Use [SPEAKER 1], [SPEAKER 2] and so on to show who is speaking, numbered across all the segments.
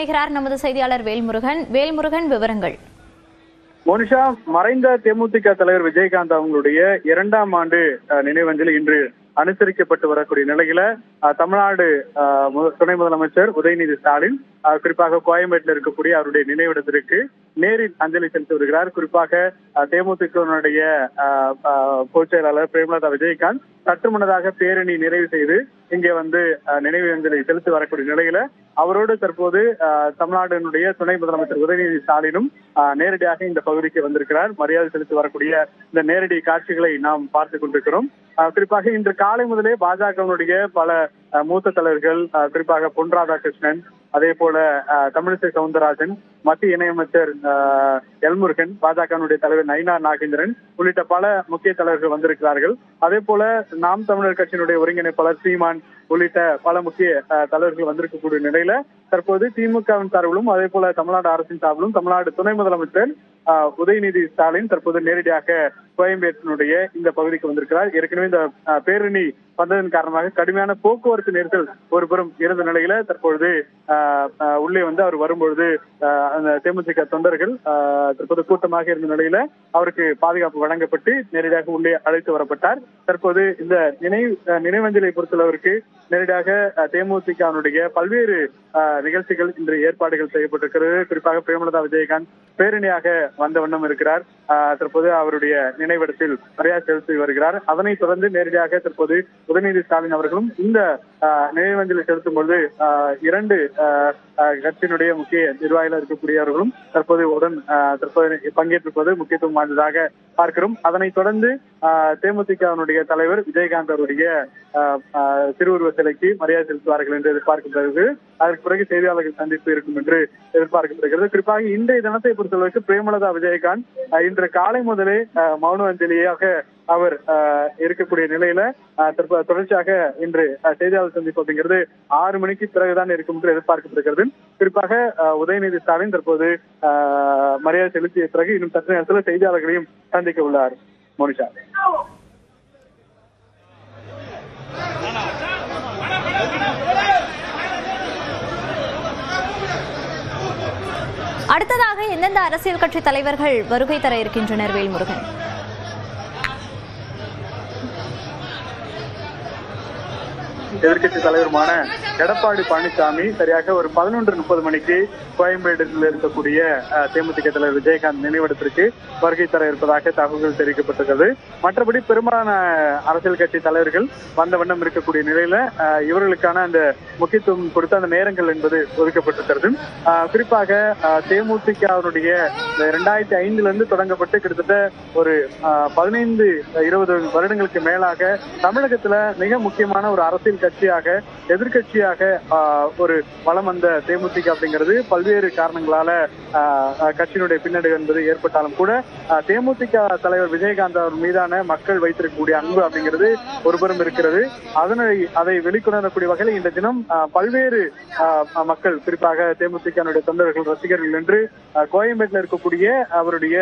[SPEAKER 1] இணைகிறார் நமது செய்தியாளர் வேல்முருகன். விவரங்கள்.
[SPEAKER 2] மோனிஷா, மறைந்த தேமுதிக தலைவர் விஜயகாந்த் அவங்களுடைய 2ஆம் ஆண்டு நினைவஞ்சலி இன்று அனுசரிக்கப்பட்டு வரக்கூடிய நிலையில தமிழ்நாடு துணை முதலமைச்சர் உதயநிதி ஸ்டாலின் குறிப்பாக கோயம்பேட்டில் இருக்கக்கூடிய அவருடைய நினைவிடத்திற்கு நேரில் அஞ்சலி செலுத்தி வருகிறார். குறிப்பாக தேமுதிகவினுடைய பொதுச் செயலாளர் பிரேமலதா விஜயகாந்த் சற்று முன்னதாக பேரணி நிறைவு செய்து இங்கே வந்து நினைவு அஞ்சலி செலுத்தி வரக்கூடிய நிலையில அவரோடு தற்போது தமிழ்நாட்டினுடைய துணை முதலமைச்சர் உதயநிதி ஸ்டாலினும் நேரடியாக இந்த பகுதிக்கு வந்திருக்கிறார். மரியாதை செலுத்தி வரக்கூடிய இந்த நேரடி காட்சிகளை நாம் பார்த்துக் கொண்டிருக்கிறோம். குறிப்பாக இன்று காலை முதலே பாஜகவினுடைய பல மூத்த தலைவர்கள், குறிப்பாக பொன் ராதாகிருஷ்ணன், அதே போல தமிழிசை சவுந்தரராஜன், மத்திய இணையமைச்சர் எல்முருகன், பாஜகவினுடைய தலைவர் நயினார் நாகேந்திரன் உள்ளிட்ட பல முக்கிய தலைவர்கள் வந்திருக்கிறார்கள். அதே போல நாம் தமிழர் கட்சியினுடைய ஒருங்கிணைப்பாளர் சீமான் உள்ளிட்ட பல முக்கிய தலைவர்கள் வந்திருக்கக்கூடிய நிலையில தற்போது திமுகவின் சார்பிலும் அதே போல தமிழ்நாடு அரசின் சார்பிலும் தமிழ்நாடு துணை முதலமைச்சர் உதயநிதி ஸ்டாலின் தற்போது நேரடியாக கோயம்பேட்டினுடைய இந்த பகுதிக்கு வந்திருக்கிறார். ஏற்கனவே இந்த பேரணி வந்ததன் காரணமாக கடுமையான போக்குவரத்து நெரிசல் ஒருபுறம் இருந்த நிலையில தற்பொழுது உள்ளே வந்து அவர் வரும்பொழுது அந்த தேமுதிக தொண்டர்கள் தற்போது கூட்டமாக இருந்த நிலையில அவருக்கு பாதுகாப்பு வழங்கப்பட்டு நேரடியாக உள்ளே அழைத்து வரப்பட்டார். தற்போது இந்த நினைவஞ்சலை பொறுத்தளவிற்கு நேரடியாக தேமுதிகவினுடைய பல்வேறு நிகழ்ச்சிகள் இன்று ஏற்பாடுகள் செய்யப்பட்டிருக்கிறது. குறிப்பாக பிரேமலதா விஜயகாந்த் பேரணியாக வந்த வண்ணம் இருக்கிறார். தற்போது அவருடைய நினைவிடத்தில் மரியாதை செலுத்தி வருகிறார். அதனைத் தொடர்ந்து நேரடியாக தற்போது உதயநிதி ஸ்டாலின் அவர்களும் இந்த நினைவஞ்சலி செலுத்தும் பொழுது 2 கட்சியினுடைய முக்கிய நிர்வாகிகள் இருக்கக்கூடியவர்களும் தற்போது பங்கேற்றிருப்பது முக்கியத்துவம் வாய்ந்ததாக பார்க்கிறோம். அதனைத் தொடர்ந்து தேமுதிகவினுடைய தலைவர் விஜயகாந்த் அவருடைய திருவுருவ சிலைக்கு மரியாதை செலுத்துவார்கள் என்று எதிர்பார்க்கப்படுகிறது. அதற்கு பிறகு செய்தியாளர்கள் சந்திப்பு இருக்கும் என்று எதிர்பார்க்கப்படுகிறது. குறிப்பாக இன்றைய தினத்தை பொறுத்தளவுக்கு பிரேமலதா விஜயகாந்த் இன்று காலை முதலே மௌன அஞ்சலியாக அவர் இருக்கக்கூடிய நிலையில தொடர்ச்சியாக இன்று செய்தியாளர் சந்திப்பு அப்படிங்கிறது 6 மணிக்கு பிறகுதான் இருக்கும் என்று எதிர்பார்க்கப்படுகிறது. குறிப்பாக உதயநிதி ஸ்டாலின் தற்போது மரியாதை செலுத்திய பிறகு இன்னும் சற்று நேரத்தில் செய்தியாளர்களையும் சந்திக்க உள்ளார். மோனிஷா.
[SPEAKER 1] அடுத்ததாக எந்தெந்த அரசியல் கட்சி தலைவர்கள் வருகை தர இருக்கின்றனர் வேல்முருகன்?
[SPEAKER 2] எதிர்கட்சி தலைவருமான எடப்பாடி பழனிசாமி சரியாக ஒரு 11:30 மணிக்கு கோயம்பேட்டில் இருக்கக்கூடிய தேமுதிக தலைவர் விஜயகாந்த் நினைவிடத்திற்கு வருகை தர இருப்பதாக தகவல்கள் தெரிவிக்கப்பட்டிருக்கிறது. மற்றபடி பெரும்பாலான அரசியல் கட்சி தலைவர்கள் வந்த வண்ணம் இருக்கக்கூடிய நிலையில இவர்களுக்கான அந்த முக்கியத்துவம் கொடுத்த அந்த நேரங்கள் என்பது ஒதுக்கப்பட்டிருக்கிறது. குறிப்பாக தேமுதிகவினுடைய 2005 தொடங்கப்பட்டு கிட்டத்தட்ட ஒரு 15-20 வருடங்களுக்கு மேலாக தமிழகத்துல மிக முக்கியமான ஒரு அரசியல் கட்சியாக எதிர்கட்சியாக ஒரு வலம் வந்த தேமுதிக அப்படிங்கிறது பல்வேறு காரணங்களால கட்சியினுடைய பின்னடைவு என்பது ஏற்பட்டாலும் கூட தேமுதிக தலைவர் விஜயகாந்த் அவர் மீதான மக்கள் வைத்திருக்கக்கூடிய அன்பு அப்படிங்கிறது ஒருபுறம் இருக்கிறது. அதை வெளிக்கொணரக்கூடிய வகையில் இந்த தினம் பல்வேறு மக்கள், குறிப்பாக தேமுதிக தொண்டர்கள், ரசிகர்கள் என்று கோயம்பேட்டில் இருக்கக்கூடிய அவருடைய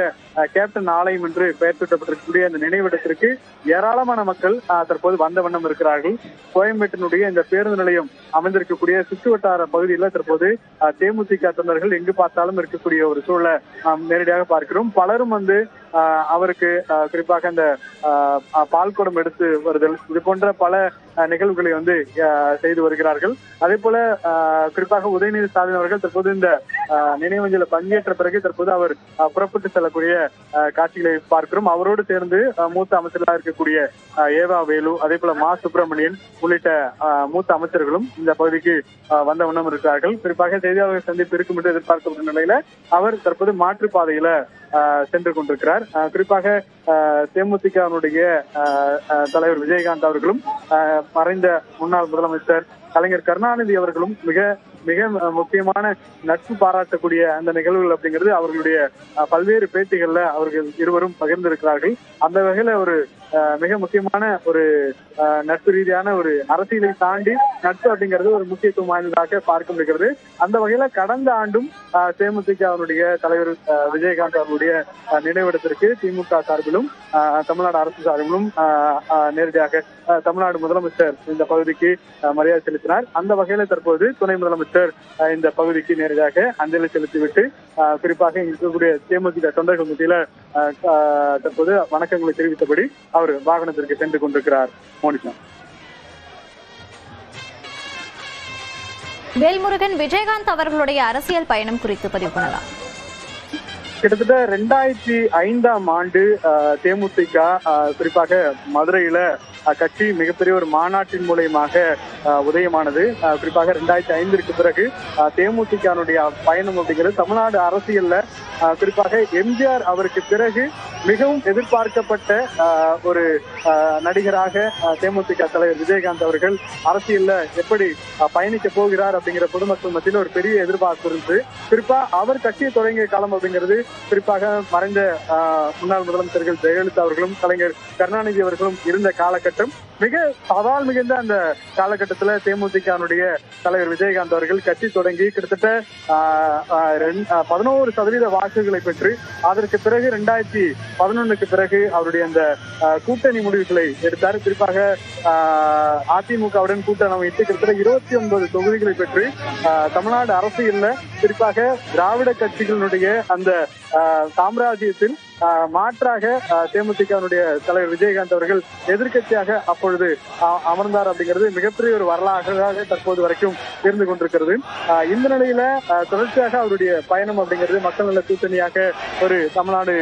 [SPEAKER 2] கேப்டன் ஆலயம் என்று பெயர் சூட்டப்பட்டிருக்கக்கூடிய அந்த நினைவிடத்திற்கு ஏராளமான மக்கள் தற்போது வந்த வண்ணம் இருக்கிறார்கள். கோயம்பேட்டினுடைய இந்த பேருந்து நிலையம் அமைந்திருக்கக்கூடிய சுற்றுவட்டார பகுதியில் தற்போது தேமுதிக தொண்டர்கள் எங்கு பார்த்தாலும் இருக்கக்கூடிய ஒரு சூழலை நாம் நேரடியாக பார்க்கிறோம். பலரும் வந்து அவருக்கு குறிப்பாக அந்த பால் குடம் எடுத்து வருதல் இது போன்ற பல நிகழ்வுகளை வந்து செய்து வருகிறார்கள். அதே போல குறிப்பாக உதயநிதி ஸ்டாலின் அவர்கள் தற்போது இந்த நினைவஞ்சல பங்கேற்ற பிறகு தற்போது அவர் புறப்பட்டு செல்லக்கூடிய காட்சிகளை பார்க்கிறோம். அவரோடு சேர்ந்து மூத்த அமைச்சர்களாக இருக்கக்கூடிய ஏவா வேலு, அதே போல மா சுப்பிரமணியன் உள்ளிட்ட மூத்த அமைச்சர்களும் இந்த பகுதிக்கு வந்த வண்ணம் இருக்கிறார்கள். குறிப்பாக செய்தியாளர்கள் சந்திப்பு இருக்கும் என்று எதிர்பார்க்கப்பட்ட நிலையில அவர் தற்போது மாற்றுப்பாதையில சென்று கொண்டிருக்கிறார். குறிப்பாக தேமுதிகவினுடைய தலைவர் விஜயகாந்த் அவர்களும் மறைந்த முன்னாள் முதலமைச்சர் கலைஞர் கருணாநிதி அவர்களும் மிக மிக முக்கியமான நட்பு பாராட்டக்கூடிய அந்த நிகழ்வுகள் அப்படிங்கிறது அவர்களுடைய பல்வேறு பேட்டிகள்ல அவர்கள் இருவரும் பகிர்ந்திருக்கிறார்கள். அந்த வகையில ஒரு மிக முக்கியமான ஒரு நட்பு ரீதியான ஒரு அரசியலை தாண்டி நட்பு அப்படிங்கிறது ஒரு முக்கியத்துவம் வாய்ந்ததாக பார்க்க முடிகிறது. அந்த வகையில கடந்த ஆண்டும் தேமுதிக அவருடைய தலைவர் விஜயகாந்த் அவருடைய நினைவிடத்திற்கு திமுக சார்பிலும் தமிழ்நாடு அரசு சார்பிலும் நேரடியாக தமிழ்நாடு முதலமைச்சர் இந்த பகுதிக்கு மரியாதை செலுத்தினார். அந்த வகையில தற்போது துணை முதலமைச்சர் முதலமைச்சர் இந்த பகுதிக்கு நேரடியாக அஞ்சலி செலுத்திவிட்டு குறிப்பாக இங்கு இருக்கக்கூடிய தேமுதிக தொண்டர்கள் மத்தியில தற்போது வணக்கங்களை தெரிவித்தபடி அவர் வாகனத்திற்கு சென்று கொண்டிருக்கிறார். மோனிஷா.
[SPEAKER 1] வேல்முருகன், விஜயகாந்த் அவர்களுடைய அரசியல் பயணம் குறித்து பதிவு பண்ணலாம்.
[SPEAKER 2] கிட்டத்தட்ட 2005ஆம் ஆண்டு தேமுதிக குறிப்பாக மதுரையில கட்சி மிகப்பெரிய ஒரு மாநாட்டின் மூலயமாக உதயமானது. குறிப்பாக 2005ற்கு பிறகு தேமுதிகனுடைய பயணம் அப்படிங்கிறது தமிழ்நாடு அரசியல்ல குறிப்பாக எம்ஜிஆர் அவருக்கு பிறகு மிகவும் எதிர்பார்க்கப்பட்ட ஒரு நடிகராக தேமுதிக தலைவர் விஜயகாந்த் அவர்கள் அரசியல்ல எப்படி பயணிக்க போகிறார் அப்படிங்கிற பொதுமக்கள் மத்தியில் ஒரு பெரிய எதிர்பார்ப்பு இருந்து குறிப்பா அவர் கட்சியை தொடங்கிய காலம் அப்படிங்கிறது குறிப்பாக மறைந்த முன்னாள் முதலமைச்சர்கள் ஜெயலலிதா அவர்களும் கலைஞர் கருணாநிதி அவர்களும் இருந்த காலகட்டம் மிக சவால் மிகுந்த அந்த காலகட்டத்தில் தேமுதிகனுடைய தலைவர் விஜயகாந்த் அவர்கள் கட்சி தொடங்கி கிட்டத்தட்ட 11% வாக்குகளை பெற்று அதற்கு பிறகு 2011க்கு பிறகு அவருடைய அந்த கூட்டணி முடிவுகளை எடுத்தார். குறிப்பாக அதிமுகவுடன் கூட்டணி அமைத்து கிட்டத்தட்ட 29 தொகுதிகளை பெற்று தமிழ்நாடு அரசியல்ல குறிப்பாக திராவிட கட்சிகளுடைய அந்த சாம்ராஜ்யத்தில் மாற்றாக தேமுதிகனுடைய தலைவர் விஜயகாந்த் அவர்கள் எதிர்கட்சியாக அப்பொழுது அமர்ந்தார் அப்படிங்கிறது மிகப்பெரிய ஒரு வரலாறாக தற்போது வரைக்கும் இருந்து கொண்டிருக்கிறது. இந்த நிலையில தொடர்ச்சியாக அவருடைய பயணம் அப்படிங்கிறது மக்கள் நல கூட்டணியாக ஒரு தமிழ்நாடு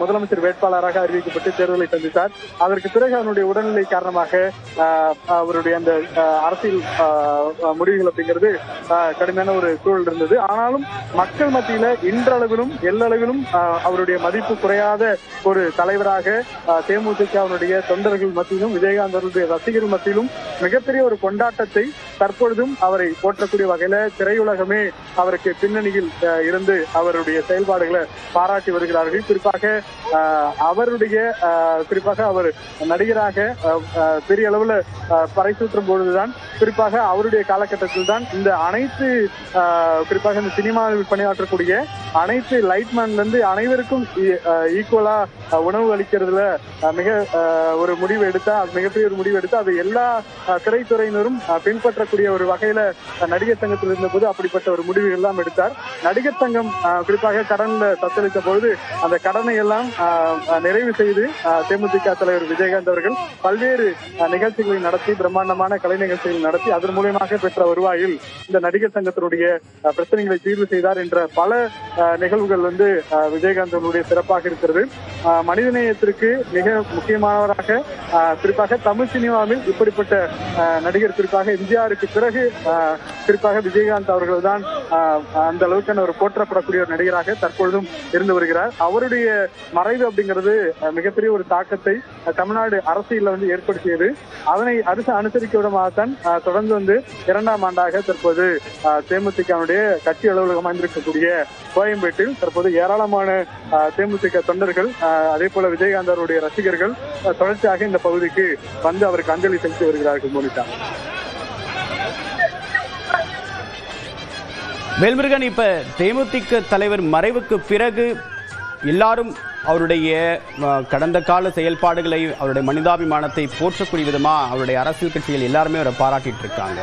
[SPEAKER 2] முதலமைச்சர் வேட்பாளராக அறிவிக்கப்பட்டு தேர்தலை சந்தித்தார். அதற்கு பிறகு அவருடைய உடல்நிலை காரணமாக அவருடைய அந்த அரசியல் முடிவுகள் அப்படிங்கிறது கடுமையான ஒரு சூழல் இருந்தது. ஆனாலும் மக்கள் மத்தியில இன்றளவிலும் எல்லளவிலும் அவருடைய மதிப்பு குறையாத ஒரு தலைவராக தேமுதிகவுடைய தொண்டர்கள் மத்தியிலும் விஜயகாந்த் அவர்களுடைய ரசிகர்கள் மத்தியிலும் மிகப்பெரிய ஒரு கொண்டாட்டத்தை தற்பொழுதும் அவரை போற்றக்கூடிய வகையில திரையுலகமே அவருக்கு பின்னணியில் இருந்து அவருடைய செயல்பாடுகளை பாராட்டி வருகிறார்கள். குறிப்பாக அவர் நடிகராக பெரிய அளவுல பறைசூற்றும் பொழுதுதான் குறிப்பாக அவருடைய காலகட்டத்தில் தான் இந்த அனைத்து குறிப்பாக இந்த சினிமாவில் பணியாற்றக்கூடிய அனைத்து லைட்மேன்ல இருந்து அனைவருக்கும் ஈக்குவலா உணவு அளிக்கிறதுல மிக ஒரு முடிவு எடுத்தா மிகப்பெரிய ஒரு முடிவு எடுத்தா அது எல்லா திரைத்துறையினரும் பின்பற்றக்கூடிய ஒரு வகையில நடிகர் சங்கத்தில் இருந்த போது அப்படிப்பட்ட ஒரு முடிவுகள் எல்லாம் எடுத்தார். நடிகர் சங்கம் குறிப்பாக கடன்ல தத்தளித்த பொழுது அந்த கடனை எல்லாம் நிறைவு செய்து தேமுதிக தலைவர் விஜயகாந்த் அவர்கள் பல்வேறு நிகழ்ச்சிகளை நடத்தி பிரம்மாண்டமான கலை நிகழ்ச்சிகள் நடத்தி அதன் மூலமாக பெற்ற வருவாயில் இந்த நடிகர் சங்கத்தினுடைய பிரச்சனைகளை தீர்வு செய்தார் என்ற பல நிகழ்வுகள் விஜயகாந்த் அவர்களுடைய சிறப்பாக இருக்கிறது. மனிதநேயத்திற்கு மிக முக்கியமானவராக குறிப்பாக தமிழ் சினிமாவில் இப்படிப்பட்ட நடிகர் குறிப்பாக எம்ஜிஆருக்கு பிறகு குறிப்பாக விஜயகாந்த் அவர்கள் தான் அந்த அளவுக்கான ஒரு போற்றப்படக்கூடிய ஒரு நடிகராக தற்பொழுதும் இருந்து வருகிறார். அவருடைய மறைவு அப்படிங்கிறது மிகப்பெரிய ஒரு தாக்கத்தை தமிழ்நாடு அரசியலில் ஏற்படுத்தியது. அதனை அனுசரிக்க விடமாகத்தான் தொடர்ந்து 2ஆம் ஆண்டாக தற்போது தேமுதிகனுடைய கட்சி அலுவலகம் அமைந்திருக்கக்கூடிய கோயம்பேட்டில் தற்போது ஏராளமான தேமுதிக தொண்டர்கள் அதே போல விஜயகாந்த் அவருடைய ரசிகர்கள் தொடர்ச்சியாக இந்த பகுதிக்கு வந்து அவருக்கு அஞ்சலி செலுத்தி வருகிறார்கள். மோனிஷா.
[SPEAKER 3] வேல்முருகன், இப்ப தேமுதிக தலைவர் மறைவுக்கு பிறகு எல்லாரும் அவருடைய கடந்த கால செயல்பாடுகளை அவருடைய மனிதாபிமானத்தை போற்றக்கூடிய விதமா அவருடைய அரசியல் கட்சிகள் எல்லாருமே அவரை பாராட்டிட்டு இருக்காங்க.